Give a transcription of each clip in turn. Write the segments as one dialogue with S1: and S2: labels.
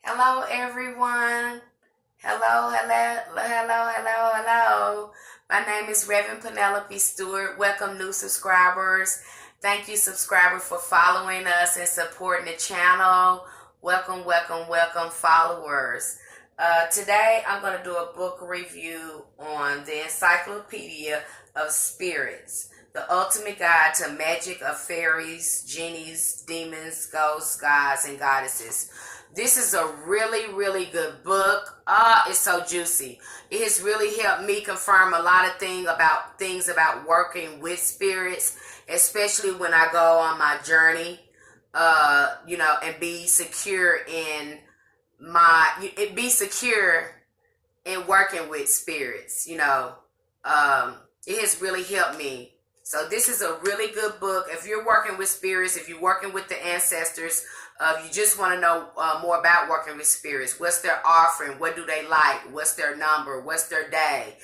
S1: Hello, everyone. Hello. My name is Reverend Penelope Stewart. Welcome, new subscribers. Thank you, subscriber, for following us and supporting the channel. Welcome, followers. Today, I'm going to do a book review on the Encyclopedia of Spirits, the ultimate guide to magic of fairies, genies, demons, ghosts, gods, and goddesses. This is a really good book. It's so juicy. It has really helped me confirm a lot of things about working with spirits, especially when I go on my journey, and be secure in working with spirits. It has really helped me. So this is a really good book. If you're working with spirits, if you're working with the ancestors, you just want to know more about working with spirits. What's their offering? What do they like? What's their number? What's their day?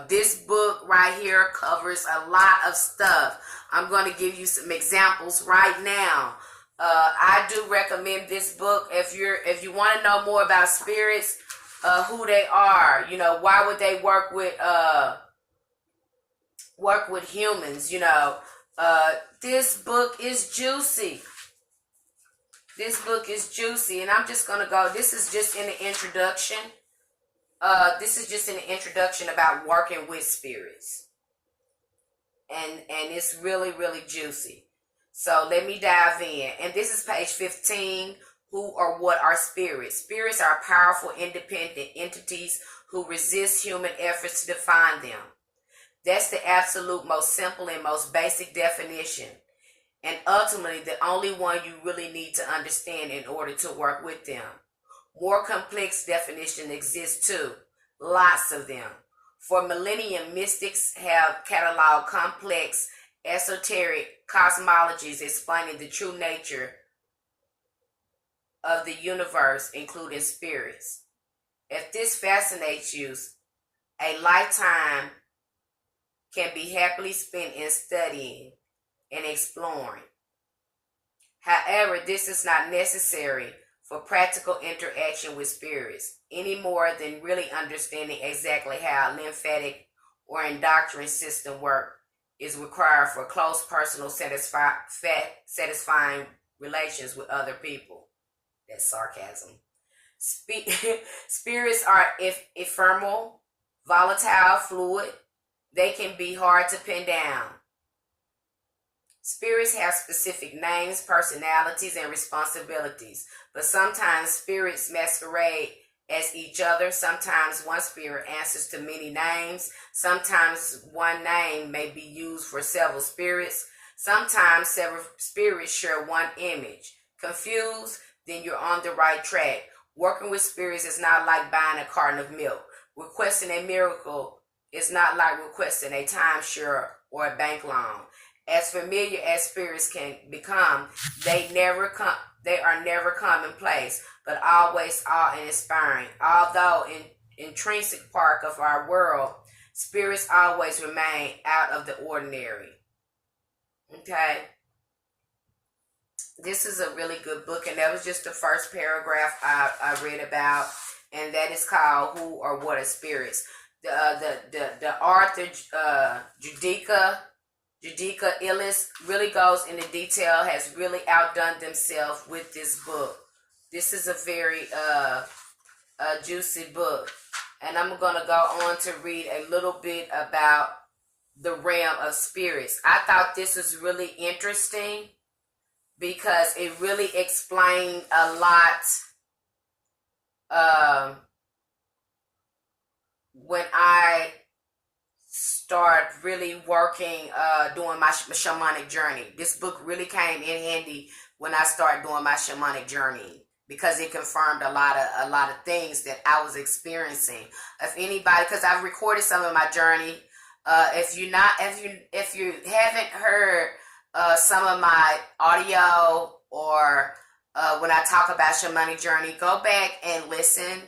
S1: This book right here covers a lot of stuff. I'm going to give you some examples right now. I do recommend this book if you want to know more about spirits, who they are. Why would they work with humans? This book is juicy. And I'm just going to go. This is just in the introduction. About working with spirits. And it's really juicy. So let me dive in. And this is page 15. Who or what are spirits? Spirits are powerful, independent entities who resist human efforts to define them. That's the absolute most simple and most basic definition. And ultimately, the only one you really need to understand in order to work with them. More complex definitions exist too. Lots of them. For millennia, mystics have cataloged complex, esoteric cosmologies explaining the true nature of the universe, including spirits. If this fascinates you, a lifetime can be happily spent in studying and exploring. However, this is not necessary for practical interaction with spirits, any more than really understanding exactly how lymphatic or endocrine system work is required for close personal satisfying relations with other people. That's sarcasm. Spirits are ephemeral, volatile, fluid. They can be hard to pin down. Spirits have specific names, personalities, and responsibilities, but sometimes spirits masquerade as each other. Sometimes one spirit answers to many names. Sometimes one name may be used for several spirits. Sometimes several spirits share one image. Confused? Then you're on the right track. Working with spirits is not like buying a carton of milk. Requesting a miracle is not like requesting a timeshare or a bank loan. As familiar as spirits can become, they are never commonplace, but always awe-inspiring. Although intrinsic part of our world, spirits always remain out of the ordinary. Okay? This is a really good book, and that was just the first paragraph I read about, and that is called Who or What are Spirits. The author, Judika Illis, really goes into detail, has really outdone themselves with this book. This is a very juicy book. And I'm going to go on to read a little bit about the realm of spirits. I thought this was really interesting because it really explained a lot when I start really working, doing my shamanic journey. This book really came in handy when I started doing my shamanic journey because it confirmed a lot of things that I was experiencing. If anybody, because I've recorded some of my journey, if you haven't heard some of my audio or when I talk about shamanic journey, go back and listen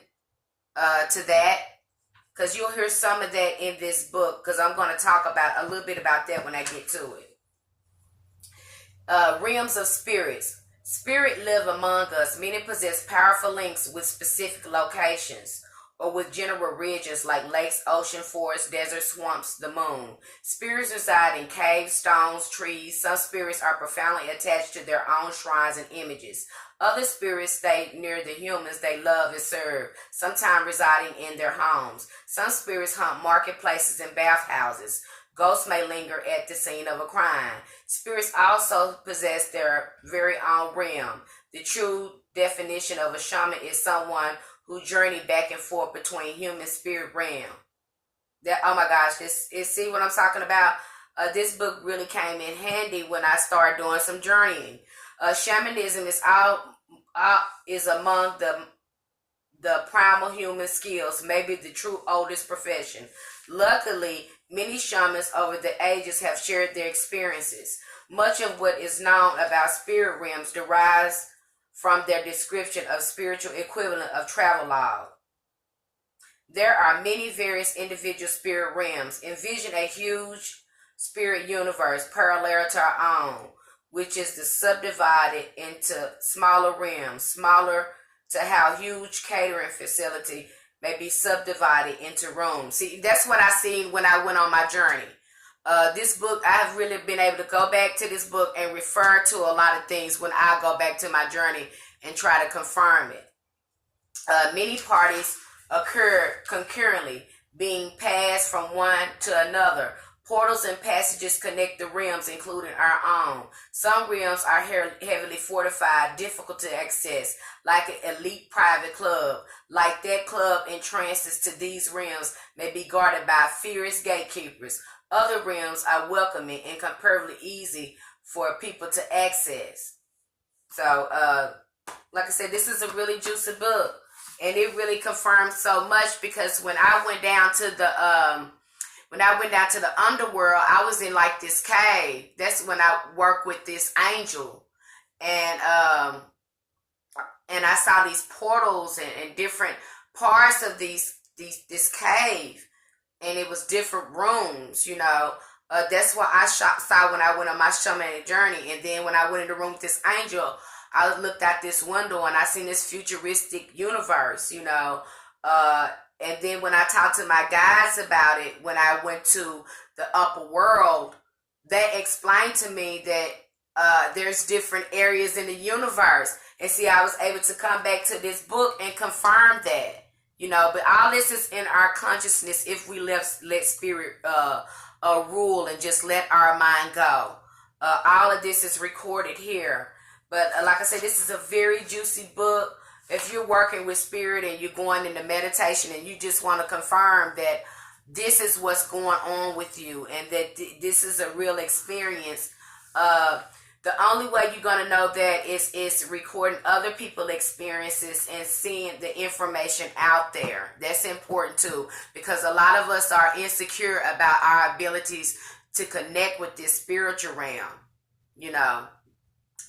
S1: to that. Because you'll hear some of that in this book, because I'm going to talk about a little bit about that when I get to it. Reams of Spirits. Spirit live among us. Many possess powerful links with specific locations or with general regions like lakes, ocean, forests, desert, swamps, the moon. Spirits reside in caves, stones, trees. Some spirits are profoundly attached to their own shrines and images. Other spirits stay near the humans they love and serve, sometimes residing in their homes. Some spirits haunt marketplaces and bathhouses. Ghosts may linger at the scene of a crime. Spirits also possess their very own realm. The true definition of a shaman is someone who journey back and forth between human spirit realm. Oh my gosh, see what I'm talking about? This book really came in handy when I started doing some journeying. Shamanism is among the primal human skills, maybe the true oldest profession. Luckily, many shamans over the ages have shared their experiences. Much of what is known about spirit realms derives from their description of spiritual equivalent of travelogue. There are many various individual spirit realms. Envision a huge spirit universe parallel to our own, which is subdivided into smaller realms, smaller to how huge catering facility may be subdivided into rooms. See, that's what I seen when I went on my journey. This book, I have really been able to go back to this book and refer to a lot of things when I go back to my journey and try to confirm it. Many parties occur concurrently, being passed from one to another. Portals and passages connect the realms, including our own. Some realms are heavily fortified, difficult to access, like an elite private club. Like that club, entrances to these realms may be guarded by fierce gatekeepers. Other realms are welcoming and comparatively easy for people to access. So, like I said, this is a really juicy book, and it really confirms so much, because when I went down to the underworld, I was in like this cave. That's when I worked with this angel, and I saw these portals and different parts of this cave, and it was different rooms. That's what I saw when I went on my shamanic journey. And then when I went in the room with this angel, I looked out this window and I seen this futuristic universe. And then when I talked to my guides about it, when I went to the upper world, they explained to me that there's different areas in the universe. And see, I was able to come back to this book and confirm that. But all this is in our consciousness if we let spirit rule and just let our mind go. All of this is recorded here. But like I said, this is a very juicy book. If you're working with spirit and you're going into meditation and you just want to confirm that this is what's going on with you and that this is a real experience, the only way you're going to know that is recording other people's experiences and seeing the information out there. That's important too, because a lot of us are insecure about our abilities to connect with this spiritual realm,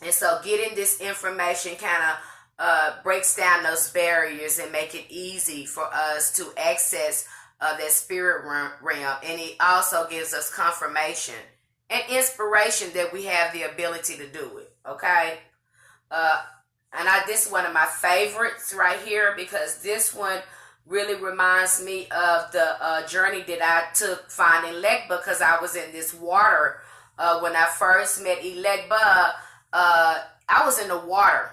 S1: And so getting this information kind of breaks down those barriers and make it easy for us to access that spirit realm. And it also gives us confirmation and inspiration that we have the ability to do it. Okay. This is one of my favorites right here, because this one really reminds me of the journey that I took finding Legba, because I was in this water. When I first met Legba, I was in the water.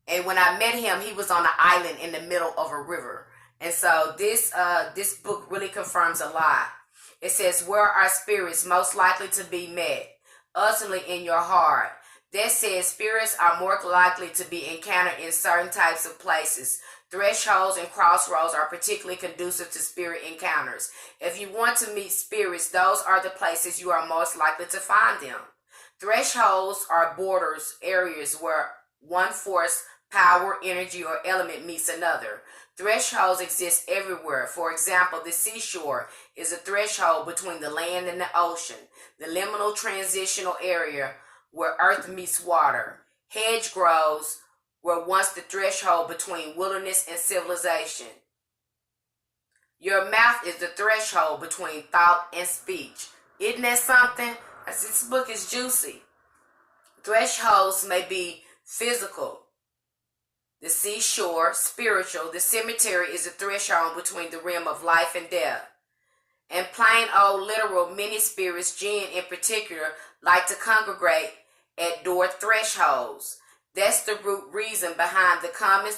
S1: And when I met him, he was on an island in the middle of a river. And so this book really confirms a lot. It says, where are spirits most likely to be met? Ultimately in your heart. That says spirits are more likely to be encountered in certain types of places. Thresholds and crossroads are particularly conducive to spirit encounters. If you want to meet spirits, those are the places you are most likely to find them. Thresholds are borders, areas where one force, power, energy, or element meets another. Thresholds exist everywhere. For example, the seashore is a threshold between the land and the ocean, the liminal transitional area where earth meets water. Hedge grows were once the threshold between wilderness and civilization. Your mouth is the threshold between thought and speech. Isn't that something? This book is juicy. Thresholds may be Physical, the seashore. Spiritual, the cemetery is the threshold between the realm of life and death. And plain old literal, many spirits, jinn in particular, like to congregate at door thresholds. That's the root reason behind the common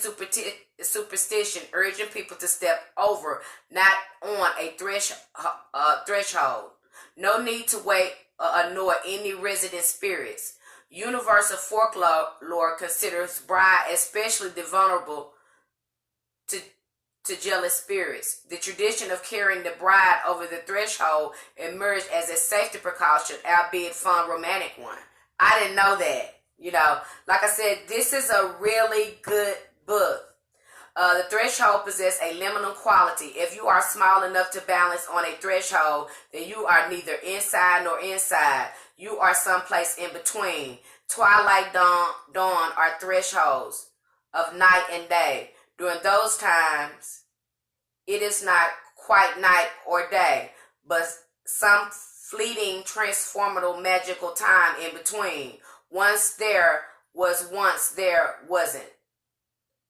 S1: superstition urging people to step over, not on a threshold. No need to wait or annoy any resident spirits. Universal folklore considers bride especially vulnerable to jealous spirits. The tradition of carrying the bride over the threshold emerged as a safety precaution, albeit fun romantic one. I didn't know that. Like I said, this is a really good book. The threshold possesses a liminal quality. If you are small enough to balance on a threshold, then you are neither inside nor inside. You are someplace in between. Twilight, dawn are thresholds of night and day. During those times, it is not quite night or day, but some fleeting, transformative, magical time in between. Once there was, once there wasn't.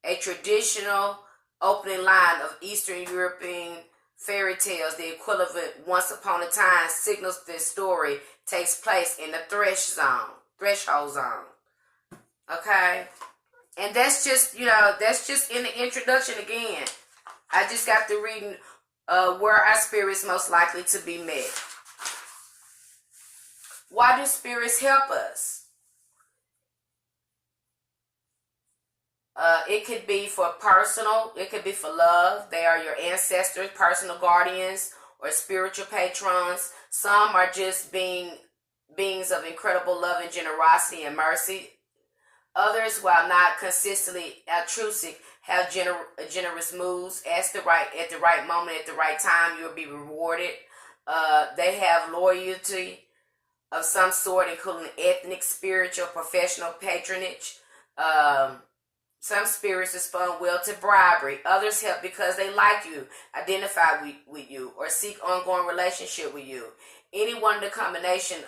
S1: A traditional opening line of Eastern European fairy tales, the equivalent once upon a time, signals this story takes place in the threshold zone. Okay? And that's just in the introduction again. I just got to reading where our spirits most likely to be met. Why do spirits help us? It could be for personal, it could be for love. They are your ancestors, personal guardians, or spiritual patrons. Some are just beings of incredible love and generosity and mercy. Others, while not consistently altruistic, have generous moods. At the right moment, at the right time, you'll be rewarded. They have loyalty of some sort, including ethnic, spiritual, professional patronage. Some spirits respond well to bribery. Others help because they like you, identify with you, or seek ongoing relationship with you. Any one of the combination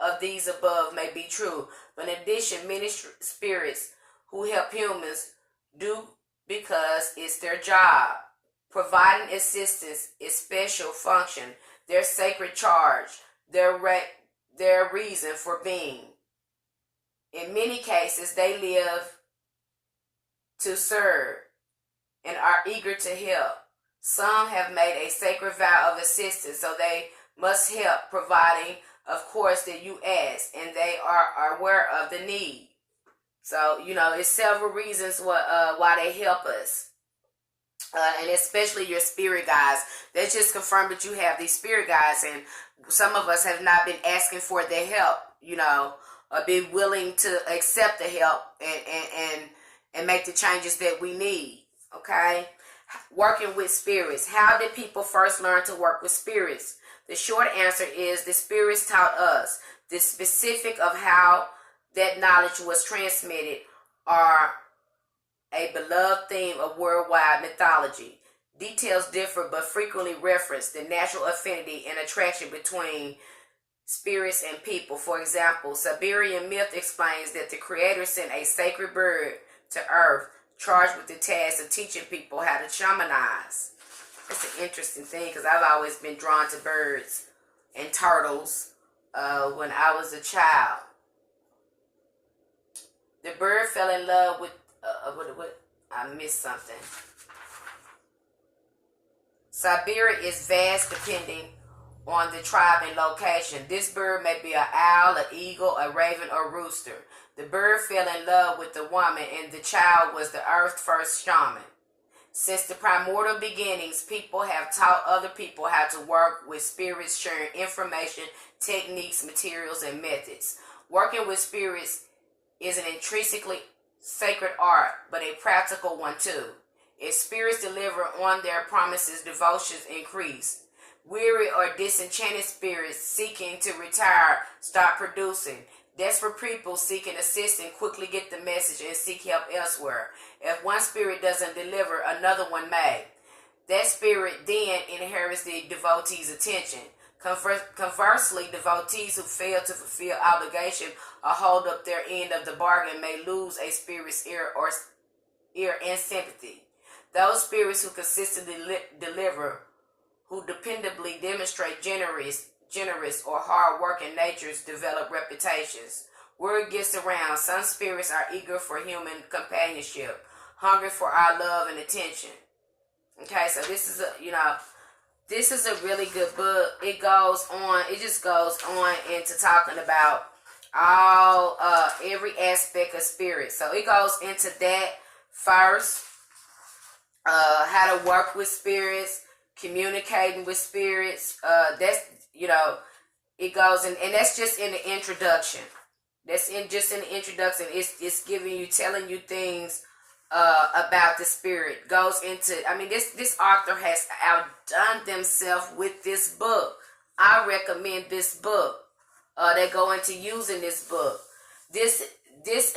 S1: of these above may be true, but in addition, many spirits who help humans do because it's their job. Providing assistance is special function, their sacred charge, their reason for being. In many cases, they live to serve and are eager to help. Some have made a sacred vow of assistance, so they must help, providing, of course, that you ask, and they are aware of the need. So, it's several reasons why they help us. And especially your spirit guides. They just confirm that you have these spirit guides, and some of us have not been asking for their help, or be willing to accept the help and make the changes that we need. Okay? Working with spirits. How did people first learn to work with spirits? The short answer is the spirits taught us. The specific of how that knowledge was transmitted are a beloved theme of worldwide mythology. Details differ but frequently reference the natural affinity and attraction between spirits and people. For example, Siberian myth explains that the creator sent a sacred bird to earth charged with the task of teaching people how to shamanize. That's an interesting thing because I've always been drawn to birds and turtles when I was a child. The bird fell in love with I missed something. Siberia is vast depending on the tribe and location. This bird may be an owl, an eagle, a raven, or rooster. The bird fell in love with the woman, and the child was the earth's first shaman. Since the primordial beginnings, people have taught other people how to work with spirits, sharing information, techniques, materials, and methods. Working with spirits is an intrinsically sacred art, but a practical one too. If spirits deliver on their promises, devotions increase. Weary or disenchanted spirits seeking to retire start producing. Desperate people seeking assistance quickly get the message and seek help elsewhere. If one spirit doesn't deliver, another one may. That spirit then inherits the devotee's attention. Conversely, devotees who fail to fulfill obligation or hold up their end of the bargain may lose a spirit's ear and sympathy. Those spirits who consistently deliver, who dependably demonstrate generous or hard-working natures, develop reputations. Word gets around. Some spirits are eager for human companionship, hungry for our love and attention. Okay, so this is a really good book. It just goes on into talking about all every aspect of spirit. So it goes into that first, how to work with spirits, communicating with spirits. It goes in, and that's just in the introduction. That's just in the introduction. It's telling you things about the spirit. Goes into, this author has outdone themselves with this book. I recommend this book. They go into using this book. This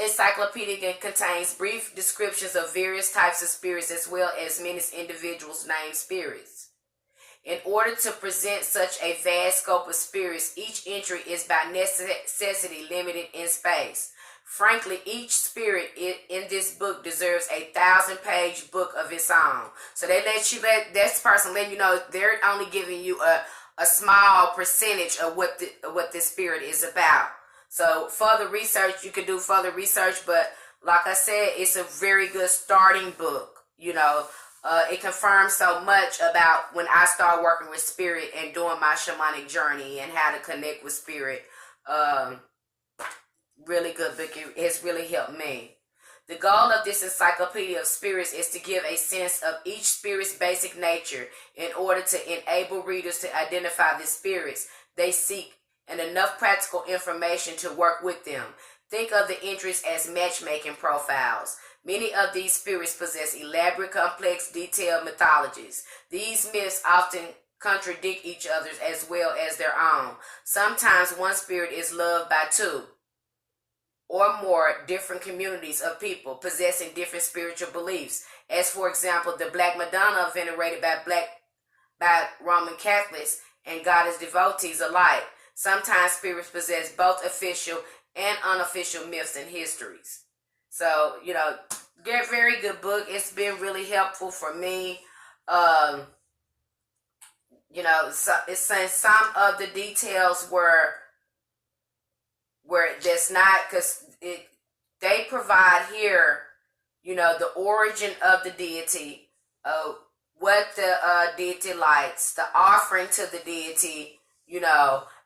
S1: encyclopedia contains brief descriptions of various types of spirits as well as many individuals named spirits. In order to present such a vast scope of spirits, each entry is by necessity limited in space. Frankly, each spirit in this book deserves a 1,000-page book of its own. So they let this person let you know they're only giving you a small percentage of what this spirit is about. So further research, you can do further research, but like I said, it's a very good starting book. It confirms so much about when I started working with spirit and doing my shamanic journey and how to connect with spirit. Really good book. It has really helped me. The goal of this Encyclopedia of Spirits is to give a sense of each spirit's basic nature in order to enable readers to identify the spirits they seek and enough practical information to work with them. Think of the entries as matchmaking profiles. Many of these spirits possess elaborate, complex, detailed mythologies. These myths often contradict each other's as well as their own. Sometimes one spirit is loved by two or more different communities of people possessing different spiritual beliefs, as for example the Black Madonna venerated by Roman Catholics and Goddess devotees alike. Sometimes spirits possess both official and unofficial myths and histories. So, very good book. It's been really helpful for me. It's saying some of the details where that's not, because they provide here, the origin of the deity, what the deity likes, the offering to the deity,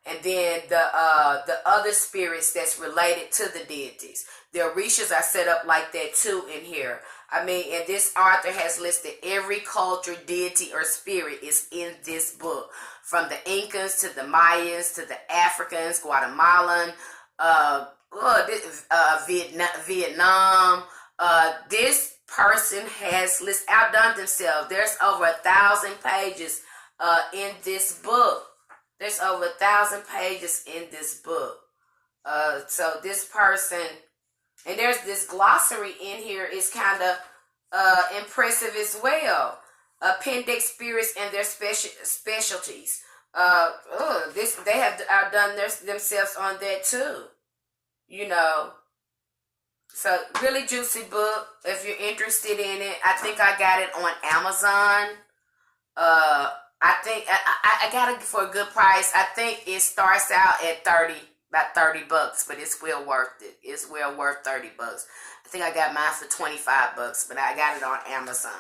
S1: and then the other spirits that's related to the deities. The orishas are set up like that too in here. And this author has listed every culture, deity, or spirit is in this book. From the Incas to the Mayans to the Africans, Guatemalan, Vietnam. This person has outdone themselves. There's over 1,000 pages in this book. There's over 1,000 pages in this book. So this person, and there's this glossary in here is kind of impressive as well. Appendix spirits and their specialties. They have outdone themselves on that too. So really juicy book. If you're interested in it, I think I got it on Amazon. I think I got it for a good price. I think it starts out at about $30, but it's well worth it. It's well worth $30. I think I got mine for $25, but I got it on Amazon.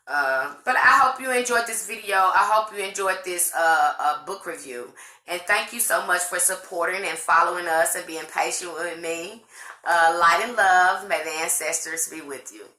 S1: But I hope you enjoyed this video. I hope you enjoyed this book review. And thank you so much for supporting and following us and being patient with me. Light and love. May the ancestors be with you.